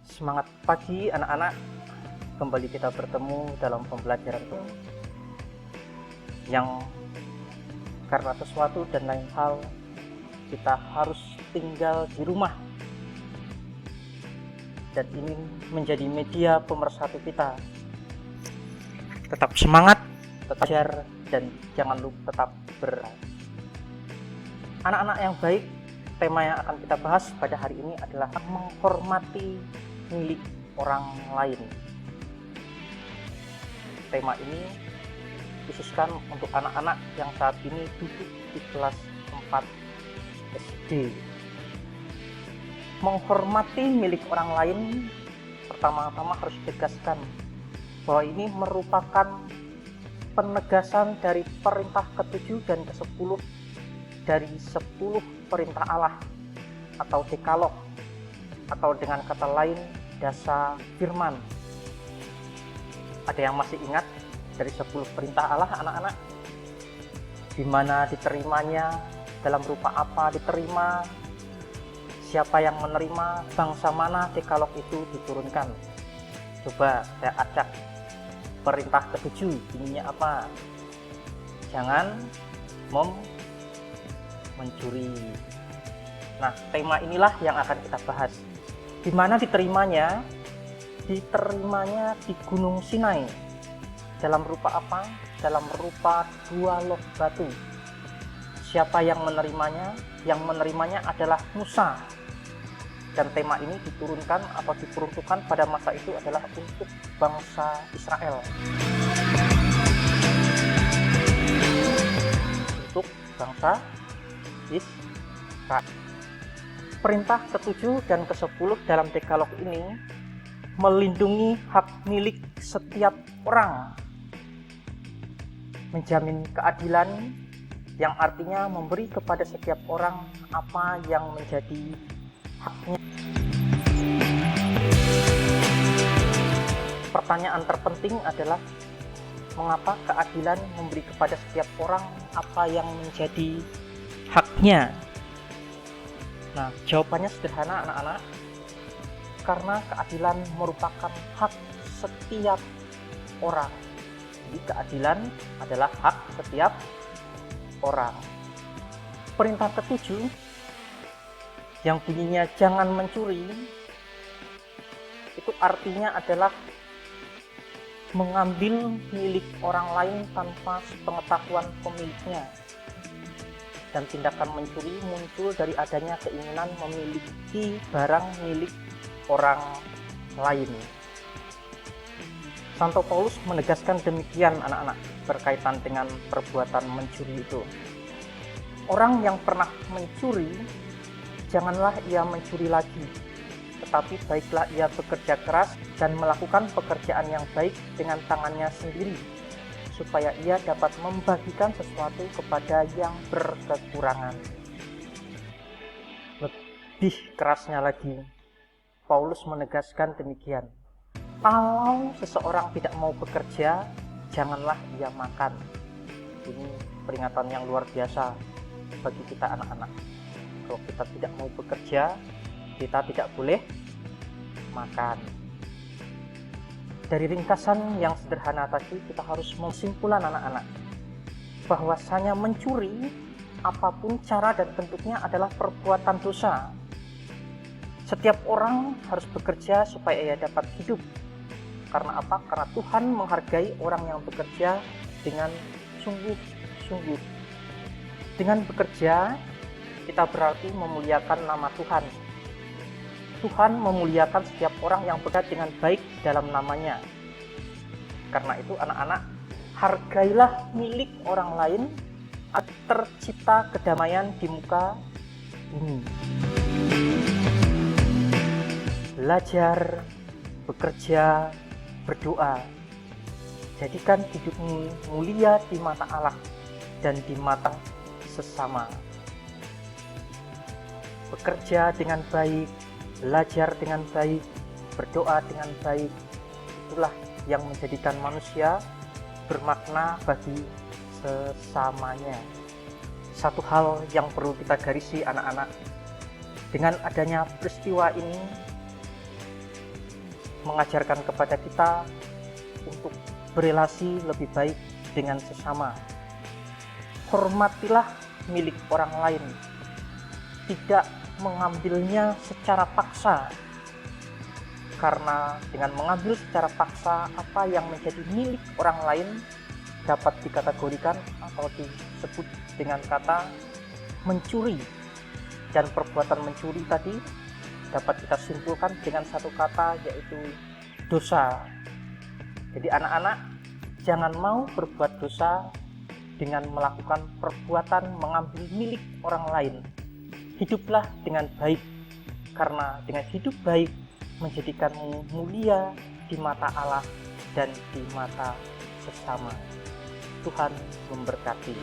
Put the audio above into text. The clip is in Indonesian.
Semangat pagi anak-anak, kembali kita bertemu dalam pembelajaran yang karena sesuatu dan lain hal kita harus tinggal di rumah, dan ini menjadi media pemersatu kita. Tetap semangat, tetap belajar, dan jangan lupa tetap anak-anak yang baik. Tema yang akan kita bahas pada hari ini adalah menghormati milik orang lain. Tema ini khususkan untuk anak-anak yang saat ini duduk di kelas 4 SD. Menghormati milik orang lain, pertama-tama harus ditegaskan bahwa ini merupakan penegasan dari perintah ke-7 dan ke-10 dari 10 perintah Allah atau dekalog, atau dengan kata lain dasar firman. Ada yang masih ingat dari 10 perintah Allah anak-anak? Di mana diterimanya, dalam rupa apa diterima, siapa yang menerima, bangsa mana dekalog itu diturunkan. Coba saya acak. Perintah ke-7 bunyinya apa? Jangan mencuri. Nah, tema inilah yang akan kita bahas. Di mana diterimanya? Diterimanya di Gunung Sinai. Dalam rupa apa? Dalam rupa 2 log batu. Siapa yang menerimanya? Yang menerimanya adalah Musa. Dan tema ini diturunkan atau diperuntukkan pada masa itu adalah untuk bangsa Israel. Untuk bangsa Israel. Perintah ke-7 dan ke-10 dalam dekalog ini melindungi hak milik setiap orang, menjamin keadilan, yang artinya memberi kepada setiap orang apa yang menjadi haknya. Pertanyaan terpenting adalah mengapa keadilan memberi kepada setiap orang apa yang menjadi haknya? Nah, jawabannya sederhana anak-anak. Karena keadilan merupakan hak setiap orang. Jadi keadilan adalah hak setiap orang. Perintah ke-7 yang bunyinya jangan mencuri, itu artinya adalah mengambil milik orang lain tanpa sepengetahuan pemiliknya. Dan tindakan mencuri muncul dari adanya keinginan memiliki barang milik orang lain. Santo Paulus menegaskan demikian anak-anak berkaitan dengan perbuatan mencuri itu. Orang yang pernah mencuri, janganlah ia mencuri lagi, tetapi baiklah ia bekerja keras dan melakukan pekerjaan yang baik dengan tangannya sendiri, supaya ia dapat membagikan sesuatu kepada yang berkekurangan. Lebih kerasnya lagi, Paulus menegaskan demikian. Kalau seseorang tidak mau bekerja, janganlah ia makan. Ini peringatan yang luar biasa bagi kita anak-anak. Kalau kita tidak mau bekerja, kita tidak boleh makan. Dari ringkasan yang sederhana tadi, kita harus menyimpulkan anak-anak bahwasanya mencuri, apapun cara dan bentuknya, adalah perbuatan dosa. Setiap orang harus bekerja supaya ia dapat hidup. Karena apa? Karena Tuhan menghargai orang yang bekerja dengan sungguh-sungguh. Dengan bekerja, kita berarti memuliakan nama Tuhan. Tuhan memuliakan setiap orang yang bekerja dengan baik dalam namanya. Karena itu anak-anak, hargailah milik orang lain agar tercipta kedamaian di muka bumi. Belajar, bekerja, berdoa. Jadikan hidupmu mulia di mata Allah dan di mata sesama. Bekerja dengan baik, belajar dengan baik, berdoa dengan baik, itulah yang menjadikan manusia bermakna bagi sesamanya. Satu hal yang perlu kita garisi anak-anak, dengan adanya peristiwa ini, mengajarkan kepada kita untuk berelasi lebih baik dengan sesama. Hormatilah milik orang lain, tidak mengambilnya secara paksa, karena dengan mengambil secara paksa apa yang menjadi milik orang lain dapat dikategorikan atau disebut dengan kata mencuri. Dan perbuatan mencuri tadi dapat kita simpulkan dengan satu kata, yaitu dosa. Jadi anak-anak, jangan mau berbuat dosa dengan melakukan perbuatan mengambil milik orang lain. Hiduplah dengan baik, karena dengan hidup baik menjadikanmu mulia di mata Allah dan di mata sesama. Tuhan memberkati.